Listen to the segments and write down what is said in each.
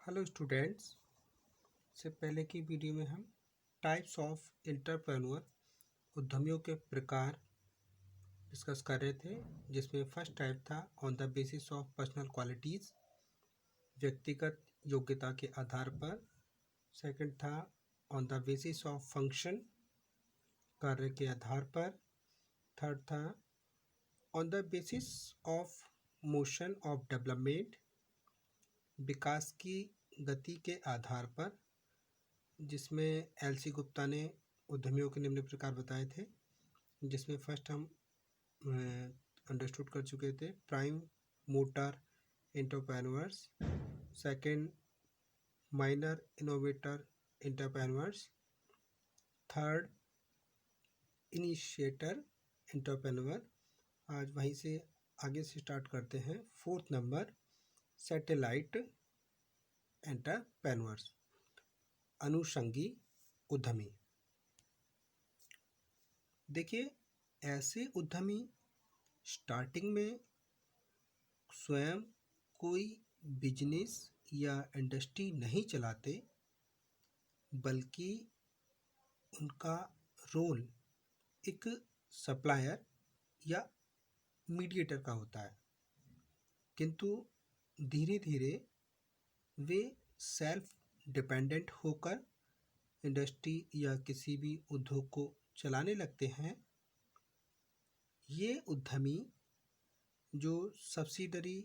Hello students. से पहले की वीडियो में हम टाइप्स ऑफ एंटरप्रेन्योर उद्यमियों के प्रकार डिस्कस कर रहे थे, जिसमें फर्स्ट टाइप था on the basis of personal qualities, व्यक्तिगत योग्यता के आधार पर। सेकंड था on the basis of function, कार्य के आधार पर। थर्ड था on the basis of motion of development, विकास की गति के आधार पर, जिसमें एलसी गुप्ता ने उद्यमियों के निम्न प्रकार बताए थे, जिसमें फर्स्ट हम अंडरस्टूड कर चुके थे prime motor entrepreneurs, second minor innovator entrepreneurs, third initiator entrepreneur. आज वहीं से आगे से स्टार्ट करते हैं। फोर्थ नंबर सैटेलाइट एंटरप्रेन्योर्स, अनुषंगी उद्यमी। देखिए, ऐसे उद्यमी स्टार्टिंग में स्वयं कोई बिजनेस या इंडस्ट्री नहीं चलाते, बल्कि उनका रोल एक सप्लायर या मीडिएटर का होता है, किंतु धीरे धीरे वे सेल्फ डिपेंडेंट होकर इंडस्ट्री या किसी भी उद्योग को चलाने लगते हैं। ये उद्यमी जो सब्सिडरी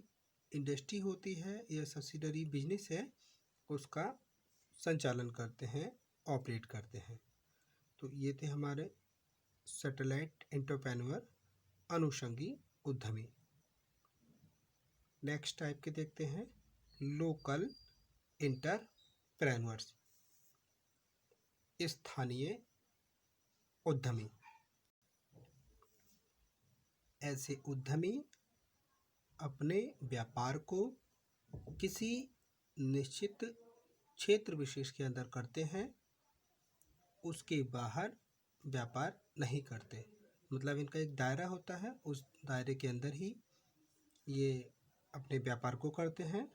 इंडस्ट्री होती है या सब्सिडरी बिजनेस है, उसका संचालन करते हैं, ऑपरेट करते हैं। तो ये थे हमारे सैटेलाइट एंटरप्रेन्योर, अनुषंगी उद्यमी। नेक्स्ट टाइप के देखते हैं लोकल एंटरप्रेन्योर्स, स्थानीय उद्यमी। ऐसे उद्यमी अपने व्यापार को किसी निश्चित क्षेत्र विशेष के अंदर करते हैं, उसके बाहर व्यापार नहीं करते। मतलब इनका एक दायरा होता है, उस दायरे के अंदर ही ये अपने व्यापार को करते हैं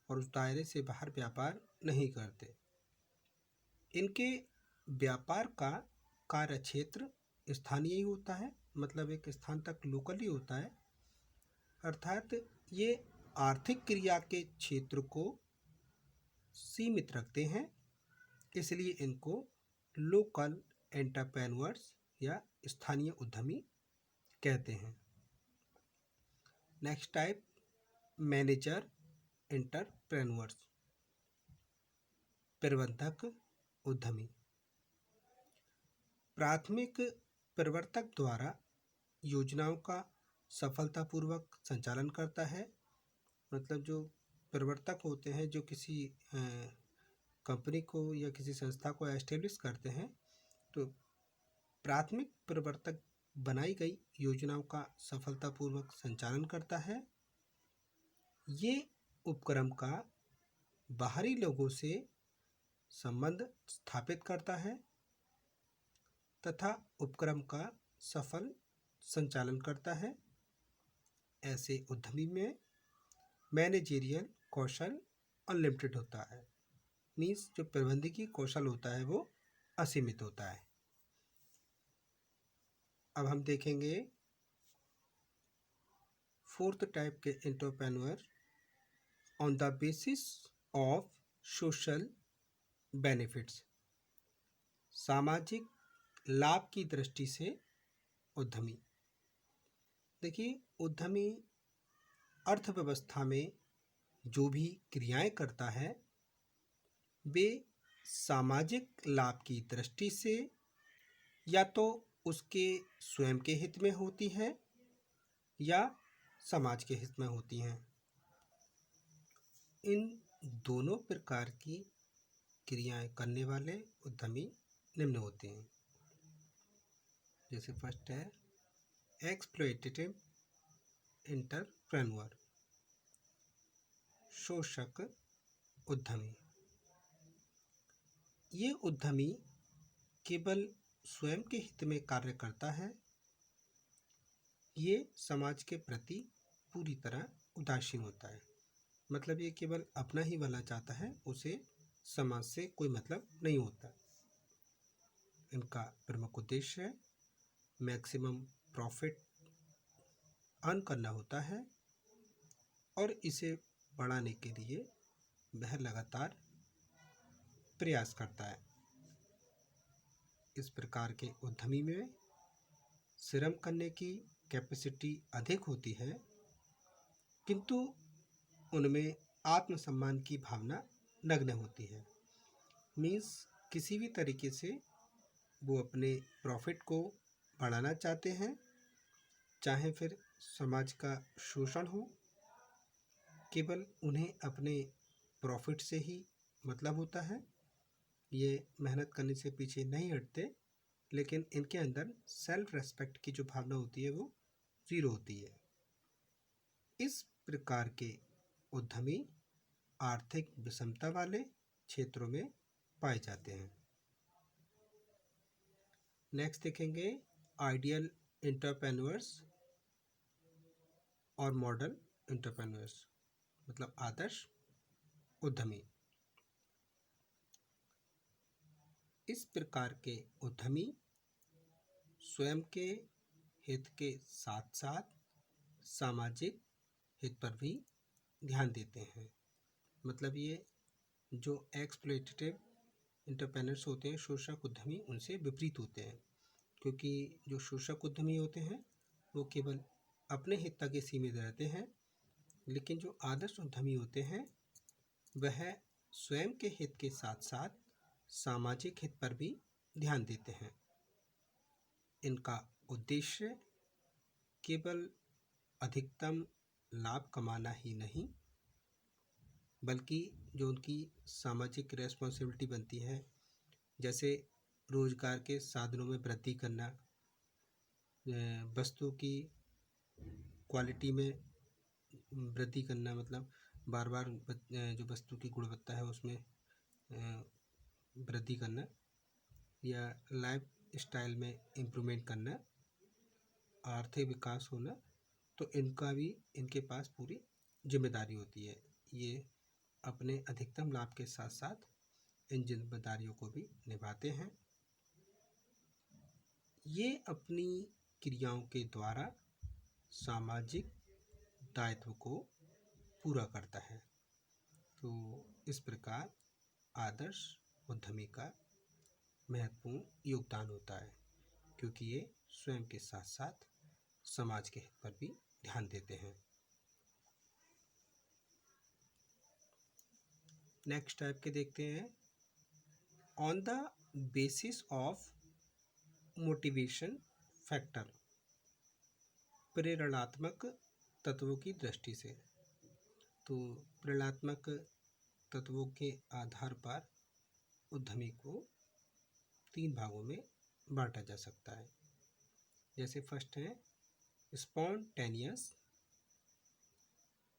और उस दायरे से बाहर व्यापार नहीं करते। इनके व्यापार का कार्य क्षेत्र स्थानीय ही होता है, मतलब एक स्थान तक लोकल ही होता है। अर्थात ये आर्थिक क्रिया के क्षेत्र को सीमित रखते हैं, इसलिए इनको लोकल एंटरप्रेन्योर्स या स्थानीय उद्यमी कहते हैं। नेक्स्ट टाइप मैनेजर एंटरप्रेन्योर्स, प्रबंधक उद्यमी। प्राथमिक प्रवर्तक द्वारा योजनाओं का सफलतापूर्वक संचालन करता है। मतलब जो प्रवर्तक होते हैं, जो किसी कंपनी को या किसी संस्था को एस्टेब्लिश करते हैं, तो प्राथमिक प्रवर्तक बनाई गई योजनाओं का सफलतापूर्वक संचालन करता है। ये उपक्रम का बाहरी लोगों से संबंध स्थापित करता है तथा उपक्रम का सफल संचालन करता है। ऐसे उद्यमी में मैनेजेरियल कौशल अनलिमिटेड होता है, मीन्स जो प्रबंधकीय कौशल होता है वो असीमित होता है। अब हम देखेंगे फोर्थ टाइप के entrepreneur, on the basis of social benefits, सामाजिक लाभ की दृष्टि से उद्यमी। देखिए, उद्यमी अर्थव्यवस्था में जो भी क्रियाएं करता है, वे सामाजिक लाभ की दृष्टि से या तो उसके स्वयं के हित में होती है या समाज के हित में होती हैं। इन दोनों प्रकार की क्रियाएं करने वाले उद्यमी निम्न होते हैं। जैसे फर्स्ट है एक्सप्लॉयटेटिव एंटरप्रेन्योर, शोषक उद्यमी। ये उद्यमी केवल स्वयं के हित में कार्य करता है, ये समाज के प्रति पूरी तरह उदासीन होता है। मतलब ये केवल अपना ही भला चाहता है, उसे समाज से कोई मतलब नहीं होता। इनका प्रमुख उद्देश्य है मैक्सिमम प्रॉफिट अर्न करना होता है और इसे बढ़ाने के लिए वह लगातार प्रयास करता है। इस प्रकार के उद्यमी में श्रम करने की कैपेसिटी अधिक होती है, किंतु उनमें आत्मसम्मान की भावना नग्न होती है। मीन्स किसी भी तरीके से वो अपने प्रॉफिट को बढ़ाना चाहते हैं, चाहे फिर समाज का शोषण हो, केवल उन्हें अपने प्रॉफिट से ही मतलब होता है। ये मेहनत करने से पीछे नहीं हटते, लेकिन इनके अंदर सेल्फ रेस्पेक्ट की जो भावना होती है वो जीरो होती है। इस प्रकार के उद्यमी आर्थिक विषमता वाले क्षेत्रों में पाए जाते हैं। नेक्स्ट देखेंगे आइडियल एंटरप्रेन्योर्स और मॉडल एंटरप्रेन्योर्स, मतलब आदर्श उद्यमी। इस प्रकार के उद्यमी स्वयं के हित के साथ साथ सामाजिक हित पर भी ध्यान देते हैं। मतलब ये जो एक्सप्लॉइटेटिव एंटरप्रेन्योर्स होते हैं, शोषक उद्यमी, उनसे विपरीत होते हैं, क्योंकि जो शोषक उद्यमी होते हैं वो केवल अपने हित तक ही सीमित रहते हैं, लेकिन जो आदर्श उद्यमी होते हैं वह स्वयं के हित के साथ साथ सामाजिक हित पर भी ध्यान देते हैं। इनका उद्देश्य केवल अधिकतम लाभ कमाना ही नहीं, बल्कि जो उनकी सामाजिक रेस्पॉन्सिबिलिटी बनती है, जैसे रोजगार के साधनों में वृद्धि करना, वस्तु की क्वालिटी में वृद्धि करना, मतलब बार बार जो वस्तु की गुणवत्ता है उसमें वृद्धि करना, या लाइफ स्टाइल में इम्प्रूवमेंट करना, आर्थिक विकास होना, तो इनका भी इनके पास पूरी जिम्मेदारी होती है। ये अपने अधिकतम लाभ के साथ साथ इन जिम्मेदारियों को भी निभाते हैं। ये अपनी क्रियाओं के द्वारा सामाजिक दायित्व को पूरा करता है। तो इस प्रकार आदर्श उद्यमी का महत्वपूर्ण योगदान होता है, क्योंकि ये स्वयं के साथ साथ समाज के हित पर भी ध्यान देते हैं। नेक्स्ट टाइप के देखते हैं, on the basis of motivation factor, प्रेरणात्मक तत्वों की दृष्टि से। तो प्रेरणात्मक तत्वों के आधार पर उद्यमी को 3 भागों में बांटा जा सकता है। जैसे फर्स्ट है स्पॉन्टेनियस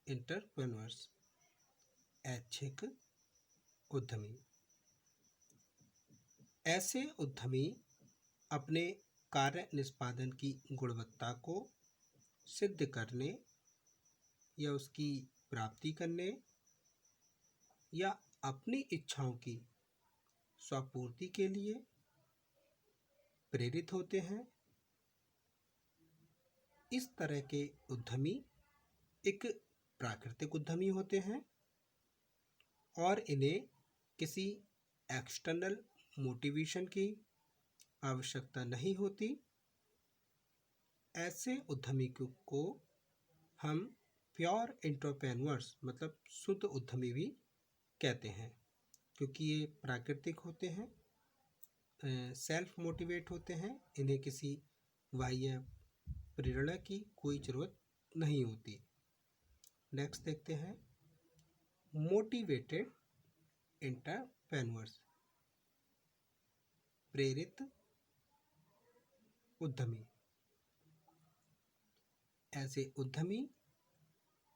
एंटरप्रेन्योर्स, ऐच्छिक उद्यमी। ऐसे उद्यमी अपने कार्य निष्पादन की गुणवत्ता को सिद्ध करने या उसकी प्राप्ति करने या अपनी इच्छाओं की स्वापूर्ति के लिए प्रेरित होते हैं। इस तरह के उद्यमी एक प्राकृतिक उद्यमी होते हैं और इन्हें किसी एक्सटर्नल मोटिवेशन की आवश्यकता नहीं होती। ऐसे उद्यमी को हम प्योर एंटरप्रेन्योर्स, मतलब शुद्ध उद्यमी भी कहते हैं, क्योंकि ये प्राकृतिक होते हैं, सेल्फ मोटिवेट होते हैं, इन्हें किसी बाह्य प्रेरणा की कोई ज़रूरत नहीं होती। नेक्स्ट देखते हैं मोटिवेटेड एंटरप्रेन्योर्स, प्रेरित उद्यमी। ऐसे उद्यमी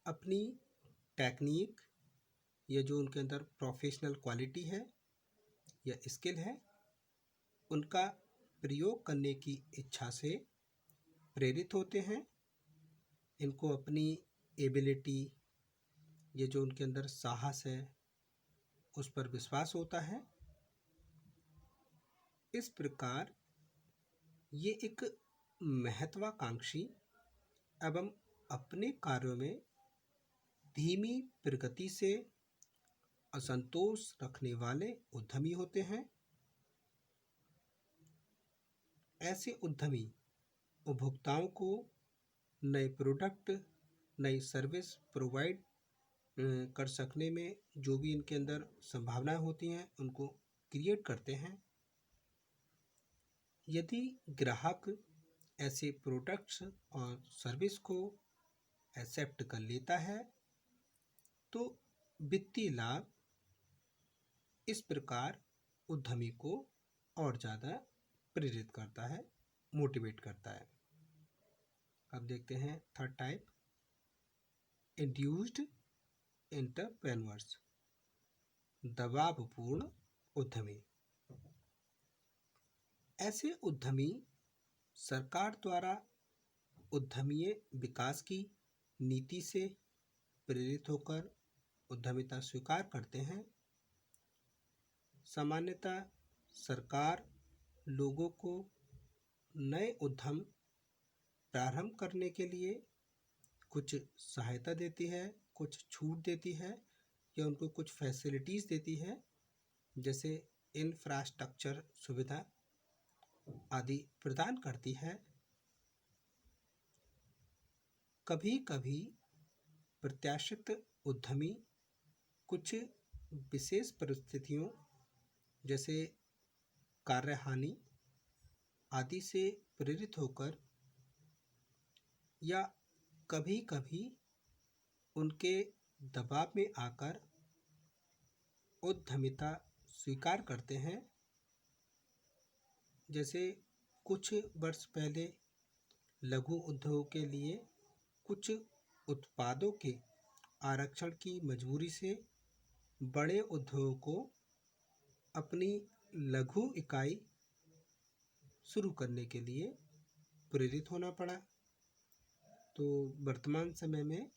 अपनी टेक्निक या जो उनके अंदर प्रोफेशनल क्वालिटी है या स्किल है, उनका प्रयोग करने की इच्छा से प्रेरित होते हैं। इनको अपनी एबिलिटी ये जो उनके अंदर साहस है उस पर विश्वास होता है। इस प्रकार ये एक महत्वाकांक्षी एवं अपने कार्यों में धीमी प्रगति से असंतोष रखने वाले उद्यमी होते हैं। ऐसे उद्यमी उपभोक्ताओं को नए प्रोडक्ट, नई सर्विस प्रोवाइड कर सकने में जो भी इनके अंदर संभावनाएं होती हैं उनको क्रिएट करते हैं। यदि ग्राहक ऐसे प्रोडक्ट्स और सर्विस को एक्सेप्ट कर लेता है तो वित्तीय लाभ इस प्रकार उद्यमी को और ज़्यादा प्रेरित करता है, मोटिवेट करता है। अब देखते हैं थर्ड टाइप, इंड्यूस्ड एंटरप्रेन्योर्स, दबावपूर्ण उद्यमी। ऐसे उद्यमी सरकार द्वारा उद्यमीय विकास की नीति से प्रेरित होकर उद्यमिता स्वीकार करते हैं। सामान्यतः सरकार लोगों को नए उद्यम प्रारंभ करने के लिए कुछ सहायता देती है, कुछ छूट देती है या उनको कुछ फैसिलिटीज़ देती है, जैसे इंफ्रास्ट्रक्चर सुविधा आदि प्रदान करती है। कभी कभी प्रत्याशित उद्यमी कुछ विशेष परिस्थितियों जैसे कार्य हानि आदि से प्रेरित होकर या कभी कभी उनके दबाव में आकर उद्यमिता स्वीकार करते हैं। जैसे कुछ वर्ष पहले लघु उद्योग के लिए कुछ उत्पादों के आरक्षण की मजबूरी से बड़े उद्योगों को अपनी लघु इकाई शुरू करने के लिए प्रेरित होना पड़ा। तो वर्तमान समय में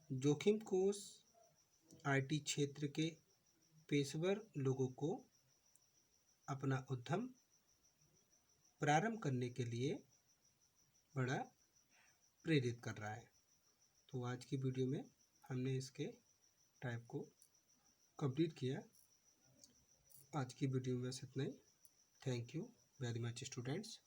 जोखिम कोष आईटी क्षेत्र के पेशेवर लोगों को अपना उद्यम प्रारंभ करने के लिए बड़ा प्रेरित कर रहा है। तो आज की वीडियो में हमने इसके टाइप को कंप्लीट किया। आज की वीडियो में बस इतना ही। Thank you very much students.